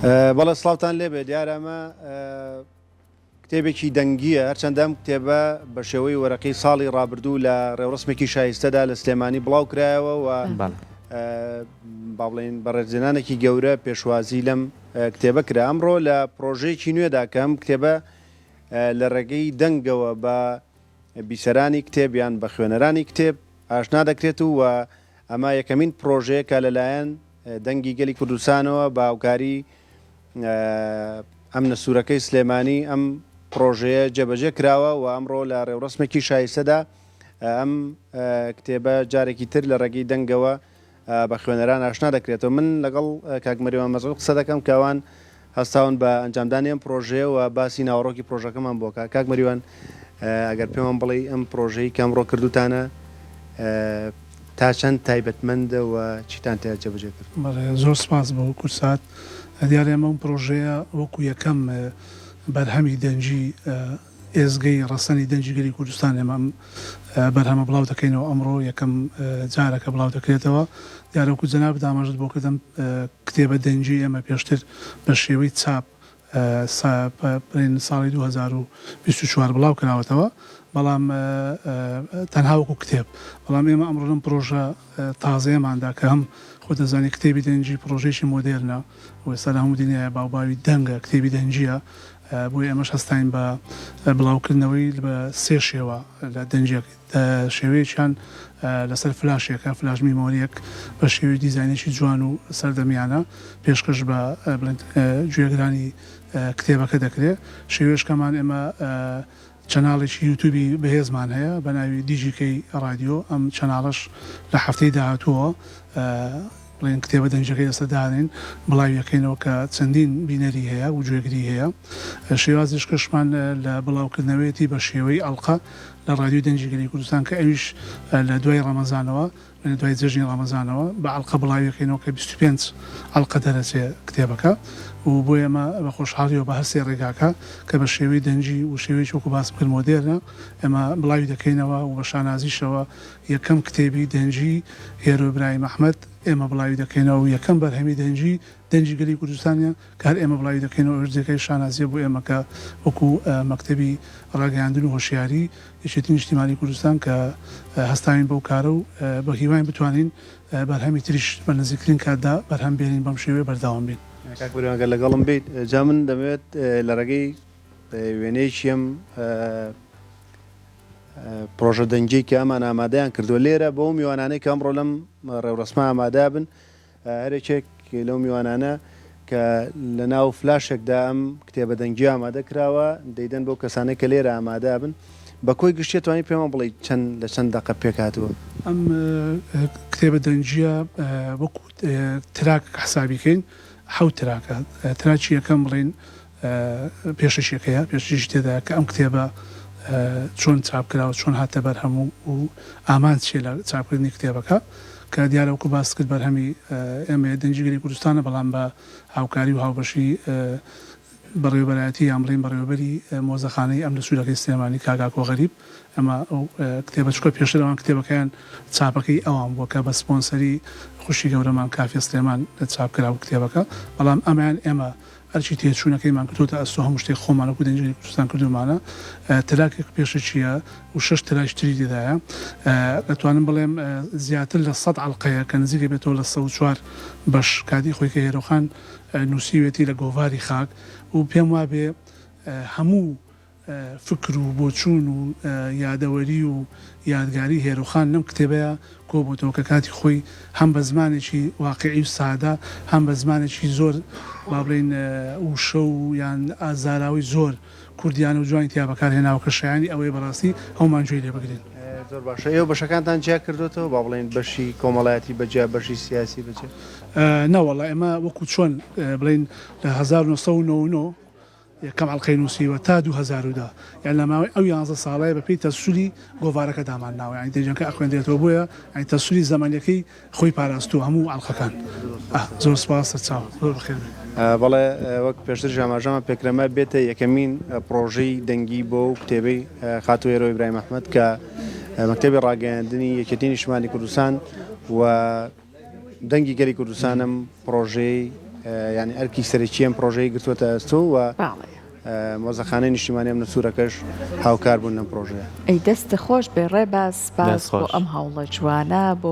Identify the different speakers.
Speaker 1: بەڵێ سڵاوتان لێبێ دیارە ئەمە کتێبێکی دەنگیە هەرچەندەم کتێبە بە شێوەی وەرەقی ساڵی ڕابردوو لە ڕێوڕسمێکی شایستەدا لە سلێمانی بڵاو کرایەوە و با بڵێن بەڕێزێنانێکی گەورە پێشوازی لەم کتێبە کرا. ئەمڕۆ لە پرۆژەیەکی نوێدا کەم کتێبە لە ڕێگەی دەنگەوە بە بیسەرانی کتێبیان بە خوێنەرانی کتێب ئاشنا دەکرێت و ئەمە یەکەمین پرۆژەیەکە لەلایەن دەنگی گەلی کوردستانەوە بە هاوکاری ئەم نەسوورەکەی سلێمانی ئەم پرۆژەیە جێبەجێ کراوە و ئەمڕۆ لە ڕێوڕسمێکی شایستەدا ئەم کتێبە جارێکی تر لە ڕێگەی دەنگەوە بە خوێنەران ئاشنا دەکرێتەوە. من لەگەڵ کاکمەریوان مەزۆق قسە دەکەم کەوان هەستاون بە ئەنجامدانی ئەم پرۆژەیە و باسی ناوەڕۆکی پرۆژەکەمان بۆ کاکمەریوان ئەگەر پێمان بڵێ ئەم پرۆژەی کە ئەمڕۆ کردوتانە تا چەند تایبەتمەندە و چیتان تیا جێبەجێ کرد؟
Speaker 2: زۆر سپاس بۆ کورسات. دیارە ئەمە پرۆژەیە وەکو یەکەم بەرهەمی دەنجی ئێزگەی ڕەسەنی دەنجی گەلی کوردستان ئێمە بەرهەمە بڵاو دەکەینەوە ئەمڕۆ یەکەم جارەکە بڵاو دەکرێتەوە. دیارەکو جەناب دامەژت بۆ کردم کتێبە دەنجی ئێمە پێشتر بە شێوەی چاپ ساڵی 2024 بڵاو کراوەتەوە، بەڵام تەنها وەکو کتێب. بەڵام ئێمە ئەمڕۆ لەم پرۆژە تازەیەماندا کە هەم خۆ دەزانی کتێبی دەنجی پرۆژێکی مۆدێرنە و ئێستا لە هەموو دنیای باوباوی دەنگە کتێبی دەنجیە، بۆی ئەمەش هەستاین بە بڵاوکردنەوەی بە سێ شێوە لە دەنجێک. شێوەیەکیان لەسەر فلاشێکە، فلاش میمۆریەک بە شێوەی دیزاینێکی جوان و سەردەمیانە پێشکەش بە گوێگرانی کتێبەکە دەکرێت. شێوێشکەمان ئێمە چەناڵێکی یوتیوبی بەهێزمان هەیە بە ناوی دیجیکەی رادیۆ. ئەم چەناڵش لە هەفتەی داهاتووە بڵێن کتێبە دەنجەکەی ئێستا داڕین بڵاویەکەینەوە کە چەندین بینەری هەیە و گوێگری هەیە. شێوازیش کەشمان لە بڵاوکردنەوەیەتی بە شێوەی ئەڵقە لە رادیۆ دەنجی گەلی کوردستان کە ئەویش لە دوای ڕەمەزانەوە لە دوای جەژنی ڕەمەزانەوە بە ئەڵقە بڵاویەکەینەوە کە 25 ئەڵقە دەرەچێت کتێبەکە و بۆ ئێمە بە خۆشحاڵیەوە بە هەستێ ڕێگاکە کە بە شێوەی دەنجی و شێوەی وەکو باس کرد مۆدێرنە ئێمە بڵاوی دەکەینەوە و بە شانازیشەوە یەکەم کتێبی دەنجی هێرۆ ئیبراهیم ئەحمەد ئێمە بڵاوی دەکەینەوە و یەکەم بەرهەمی دەنجی گەلی کوردستانیە کار ئێمە بڵاوی دەکەینەوە ئەرزەکەی شانازیە بۆ ئێمە کە وەکو مەکتەبی ڕاگەیاندن و هۆشیاری یەکێتی نیشتیمانی کوردستان کە هەستاوین بەو کارە و بە هیوان بتوانین بەرهەمی تریش بە نزیکترین کاتدا بەرهەم بێنین بەم شێوەیە بەرداوام بین.
Speaker 1: کاکبەریوانگەر لەگەڵم بیت جا من دەمەوێت لە ڕێگەی وێنەیەکیم پرۆژە دەنجی کە ئەمان ئامادەیان کردووە لێرە بۆ میوانانەی کە ئەمڕۆ لەم ڕێوڕسمە ئامادا بن هەرێکێک لەو میوانانە کە لە ناو فلاشێکدا ئەم کتێبە دەنجی ئامادە کراوە دەیدەن بۆ کەسانەی کە لێرە ئامادا بن. بە کۆی گشتێت توانانی پێمان بڵێ لە چەند دەقە پێک هاتووە؟
Speaker 2: ئەم کتێبە دەنجیە وەکو تراک حسابیکەین حەوت تراکە. تراکی یەکەم بڵێن پێشەشیەکەیە پێشش تێدا کە ئەم کتێبە چۆن چاپکراوە چۆن هاتە بەرهەموو و ئامان چێ لە چاپکردنی کتێبەکە کە دیارە وەکو باس کرد بەرهەمی ئێمە دەنجی گەلی کوردستانە، بەڵام بە هاوکاری و هاوبەشی بەڕێوەبەرایەتی یامڵین بەڕێوەبەری مۆزەخانەی ئەم نەسوورەکەی سلێمانی کاگاکۆ غەریب. ئەمە ئەو کتێبە چکۆ پێشترەوان کتێبەکەیان چاپەکەی ئەوان بووە کە بە سپۆنسەری خوشی گەورەمان کافی سلێمان چاپکراوە کتێبەکە، بەڵام ئەمایان ئێمە هەرچی تێچوونەکەیمان کردوتە ئەستۆ هەموو شتێک خۆمانەکو دەنجی کوردستان کردومانە. تراکێک پێشە چییە و 6 تراکتری تێدایە. دەتوانم بڵێم زیاتر لە 100 ئەڵقەیە کە نزیکە بێتەوە لە 104 بەش کاتی خۆی کە هێرۆخان نووسیوێتی لە گۆڤاری خاک و پێم وابێ هەموو فکر و بۆچوون و یادەوەری و یادگاری هێرۆخان لەم کتێبەیە کۆبووتەوە کە کاتی خۆی هەم بە زمانێکی واقعی و سادا هەم بە زمانێکی زۆر با بڵێن وشە و یان ئازاراوی زۆر کوردیان و جوانی تیا بەکارهێناوە کە شایانی ئەوەی بەڕاستی هەمومان گوێی لێ بگرین.
Speaker 1: زۆر باشە. ئێوە بەشەکانتان جیا کردوتەوە با بڵێن بەشی کۆمەڵایەتی بەجیا بەشی سیاسی بەجێ؟
Speaker 2: نەوەڵا ئێمە وەکو چۆن بڵێن لە 1999 یەکەم ئەڵقەی نووسیوە تا 2010 یان لە ماوەی ئەو 11 ساڵەیە بەپێی تەسوولی گۆڤارەکە دامان ناوە یانی دەنجەکە ئەخوێندرێتەوە بۆیە ئەی تەسوولی زەمانیەکەی خۆی پاراستووە هەموو ئەڵقەکان. زۆر سپاس سەرچاو زۆر بەخێر.
Speaker 1: بەڵێ وەک پێشتر ژاماژەمە پێکرەمە بێتە یەکەمین پرۆژەی دەنگی بۆ کتێبەی خاتوو هێرۆ ئیبراهیم ئەحمەد کە مەکتەبی ڕاگەیاندنی یەکێتی نیشتیمانی کوردستان و دەنگی گەلی کوردستانم پرۆژەی ینی ئەرکی سەرەکیەم پرۆژەی گرتووەتە ئەستۆ و مۆزەخانەی نیشتیمانی ئەم نەسوورەکەش هاوکار بوون لەم پرۆژەیە.
Speaker 3: ئەی دەستە خۆش بێ ڕێباز باس بۆ ئەم هەوڵە جوانە بۆ